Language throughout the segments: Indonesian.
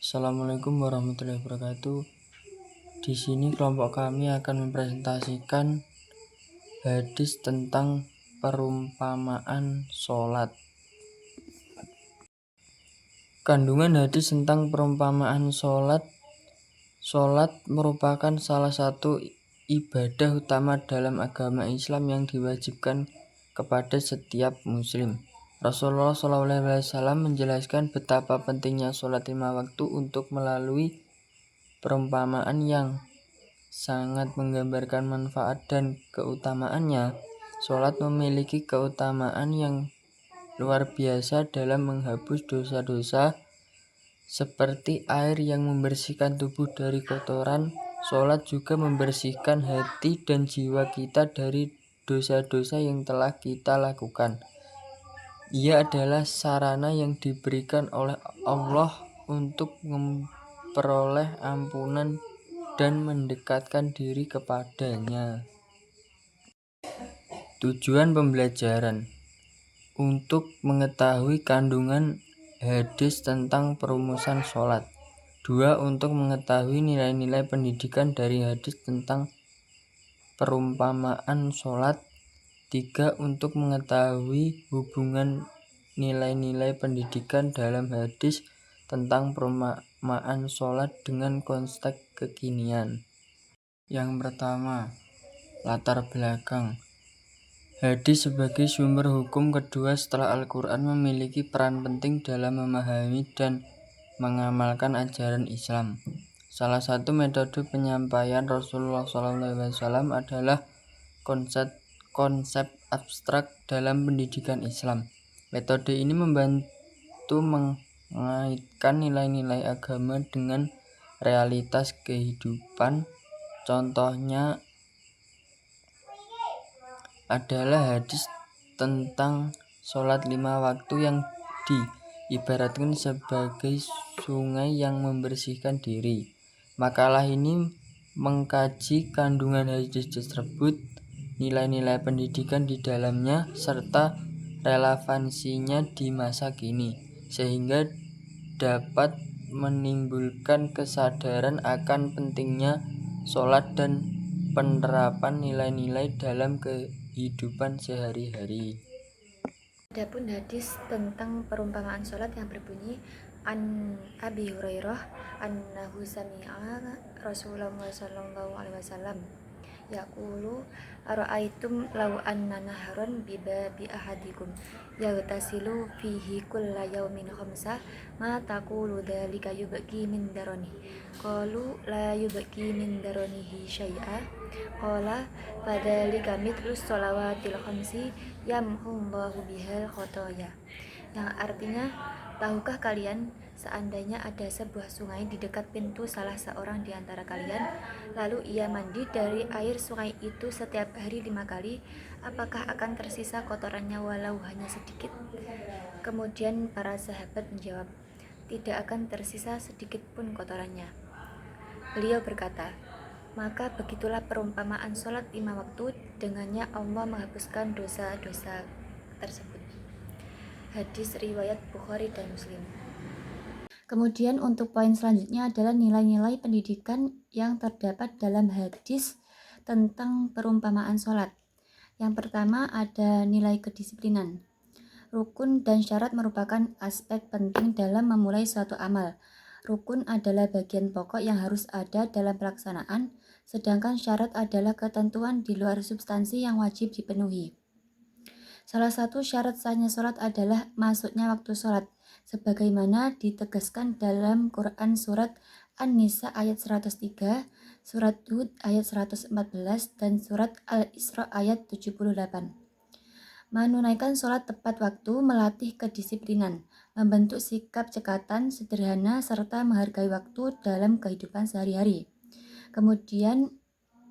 Assalamualaikum warahmatullahi wabarakatuh. Di sini kelompok kami akan mempresentasikan hadis tentang perumpamaan sholat. Kandungan hadis tentang perumpamaan sholat. Sholat merupakan salah satu ibadah utama dalam agama Islam yang diwajibkan kepada setiap muslim. Rasulullah SAW menjelaskan betapa pentingnya sholat 5 waktu untuk melalui perumpamaan yang sangat menggambarkan manfaat dan keutamaannya. Sholat memiliki keutamaan yang luar biasa dalam menghapus dosa-dosa seperti air yang membersihkan tubuh dari kotoran. Sholat juga membersihkan hati dan jiwa kita dari dosa-dosa yang telah kita lakukan. Ia adalah sarana yang diberikan oleh Allah untuk memperoleh ampunan dan mendekatkan diri kepadanya. Tujuan pembelajaran: untuk mengetahui kandungan hadis tentang perumusan sholat. 2. Untuk mengetahui nilai-nilai pendidikan dari hadis tentang perumpamaan sholat. 3. Untuk mengetahui hubungan nilai-nilai pendidikan dalam hadis tentang perumpamaan sholat dengan konteks kekinian. Yang pertama, latar belakang. Hadis sebagai sumber hukum kedua setelah Al-Quran memiliki peran penting dalam memahami dan mengamalkan ajaran Islam. Salah satu metode penyampaian Rasulullah SAW adalah konsep abstrak dalam pendidikan Islam. Metode ini membantu mengaitkan nilai-nilai agama dengan realitas kehidupan. Contohnya adalah hadis tentang sholat 5 waktu yang diibaratkan sebagai sungai yang membersihkan diri. Makalah ini mengkaji kandungan hadis tersebut, nilai-nilai pendidikan di dalamnya, serta relevansinya di masa kini, sehingga dapat menimbulkan kesadaran akan pentingnya sholat dan penerapan nilai-nilai dalam kehidupan sehari-hari. Adapun hadis tentang perumpamaan sholat yang berbunyi An Abi Hurairah annahu sami'a Rasulullah sallallahu alaihi wasallam yaqulu ara'aitum law anna naharon bibabi ahadikum yaghtasilu fihi kulla yawmin khamsa ma taqulu dzalika yubqi min darani qalu la yubqi min daranihi syai'a qala fadzalika mithlus shalawatil khamsi yamhullahu bihal khotoya, yang artinya, tahukah kalian seandainya ada sebuah sungai di dekat pintu salah seorang di antara kalian, lalu ia mandi dari air sungai itu setiap hari 5 kali, apakah akan tersisa kotorannya walau hanya sedikit? Kemudian para sahabat menjawab, tidak akan tersisa sedikit pun kotorannya. Beliau berkata, maka begitulah perumpamaan sholat 5 waktu, dengannya Allah menghapuskan dosa-dosa tersebut. Hadis riwayat Bukhari dan Muslim. Kemudian untuk poin selanjutnya adalah nilai-nilai pendidikan yang terdapat dalam hadis tentang perumpamaan sholat. Yang pertama ada nilai kedisiplinan. Rukun dan syarat merupakan aspek penting dalam memulai suatu amal. Rukun adalah bagian pokok yang harus ada dalam pelaksanaan, sedangkan syarat adalah ketentuan di luar substansi yang wajib dipenuhi. Salah satu syarat sahnya sholat adalah masuknya waktu sholat, sebagaimana ditegaskan dalam Quran surat An-Nisa ayat 103, surat Hud ayat 114, dan surat Al-Isra ayat 78. Menunaikan sholat tepat waktu melatih kedisiplinan, membentuk sikap cekatan, sederhana, serta menghargai waktu dalam kehidupan sehari-hari. Kemudian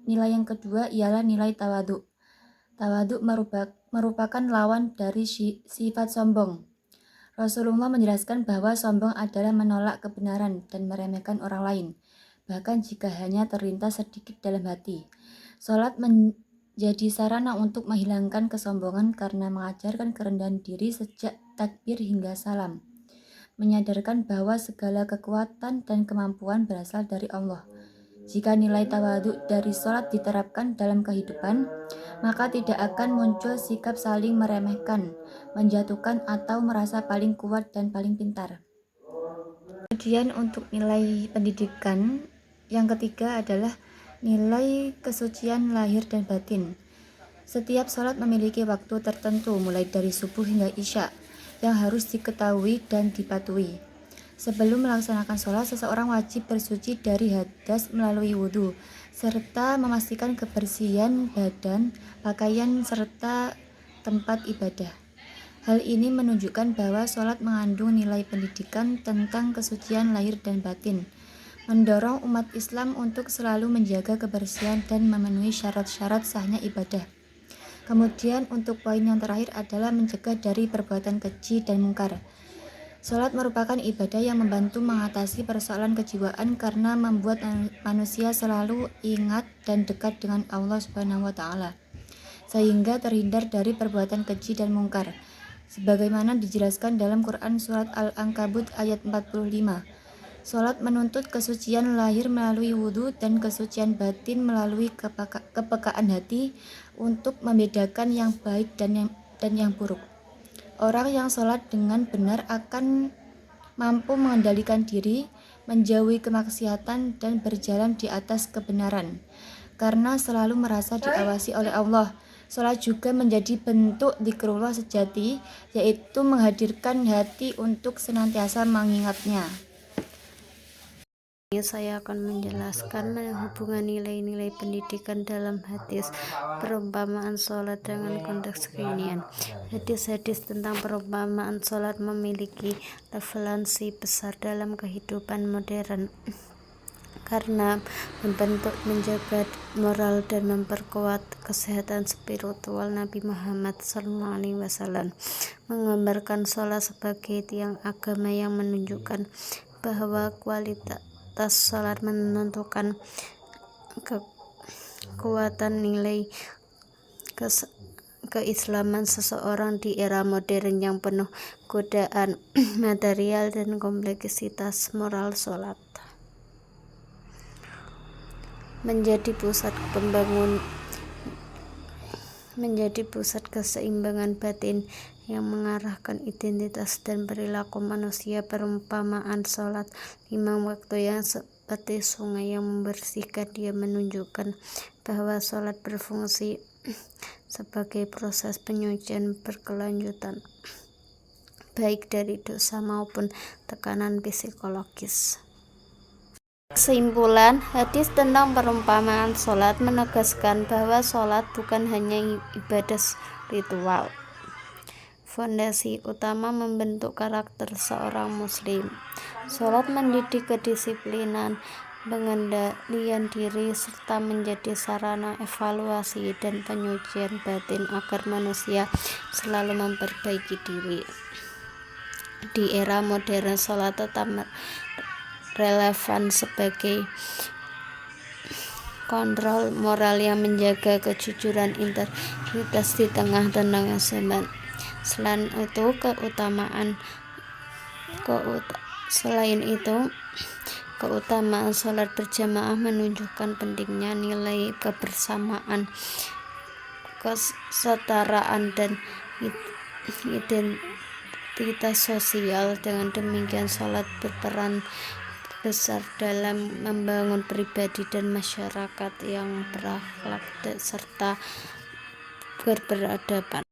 nilai yang kedua ialah nilai tawadhu. Tawadhu merupakan lawan dari sifat sombong. Rasulullah menjelaskan bahwa sombong adalah menolak kebenaran dan meremehkan orang lain, bahkan jika hanya terlintas sedikit dalam hati. Sholat menjadi sarana untuk menghilangkan kesombongan karena mengajarkan kerendahan diri sejak takbir hingga salam. menyadarkan bahwa segala kekuatan dan kemampuan berasal dari Allah. Jika nilai tawadhu dari sholat diterapkan dalam kehidupan, maka tidak akan muncul sikap saling meremehkan, menjatuhkan, atau merasa paling kuat dan paling pintar. Kemudian untuk nilai pendidikan, yang ketiga adalah nilai kesucian lahir dan batin. Setiap sholat memiliki waktu tertentu mulai dari subuh hingga isya yang harus diketahui dan dipatuhi. Sebelum melaksanakan sholat, seseorang wajib bersuci dari hadas melalui wudhu, serta memastikan kebersihan badan, pakaian, serta tempat ibadah. Hal ini menunjukkan bahwa sholat mengandung nilai pendidikan tentang kesucian lahir dan batin, mendorong umat Islam untuk selalu menjaga kebersihan dan memenuhi syarat-syarat sahnya ibadah. Kemudian untuk poin yang terakhir adalah mencegah dari perbuatan keji dan mungkar. Sholat merupakan ibadah yang membantu mengatasi persoalan kejiwaan karena membuat manusia selalu ingat dan dekat dengan Allah Subhanahu wa Ta'ala, sehingga terhindar dari perbuatan keji dan mungkar. Sebagaimana dijelaskan dalam Quran Surat Al-Ankabut ayat 45. Sholat menuntut kesucian lahir melalui wudhu dan kesucian batin melalui kepekaan hati untuk membedakan yang baik dan yang buruk. Orang yang sholat dengan benar akan mampu mengendalikan diri, menjauhi kemaksiatan, dan berjalan di atas kebenaran, karena selalu merasa diawasi oleh Allah. Sholat juga menjadi bentuk dzikrullah sejati, yaitu menghadirkan hati untuk senantiasa mengingatnya. Ini saya akan menjelaskan hubungan nilai-nilai pendidikan dalam hadis perumpamaan sholat dengan konteks kekinian. Hadis-hadis tentang perumpamaan sholat memiliki relevansi besar dalam kehidupan modern karena membentuk, menjaga moral, dan memperkuat kesehatan spiritual. Nabi Muhammad SAW menggambarkan sholat sebagai tiang agama yang menunjukkan bahwa kualitas sholat menentukan kekuatan nilai keislaman seseorang di era modern yang penuh godaan material dan kompleksitas moral. Sholat menjadi pusat keseimbangan batin yang mengarahkan identitas dan perilaku manusia. Perumpamaan sholat 5 waktu yang seperti sungai yang membersihkan, dia menunjukkan bahwa sholat berfungsi sebagai proses penyucian berkelanjutan, baik dari dosa maupun tekanan psikologis. Kesimpulan, hadis tentang perumpamaan sholat menegaskan bahwa sholat bukan hanya ibadah ritual. Fondasi utama membentuk karakter seorang muslim. Sholat mendidik kedisiplinan, pengendalian diri, serta menjadi sarana evaluasi dan penyucian batin agar manusia selalu memperbaiki diri. Di era modern, sholat tetap relevan sebagai kontrol moral yang menjaga kejujuran integritas di tengah tantangan zaman. Selain itu, keutamaan sholat berjamaah menunjukkan pentingnya nilai kebersamaan, kesetaraan, dan identitas sosial. Dengan demikian, sholat berperan besar dalam membangun pribadi dan masyarakat yang berakhlak serta berperadaban.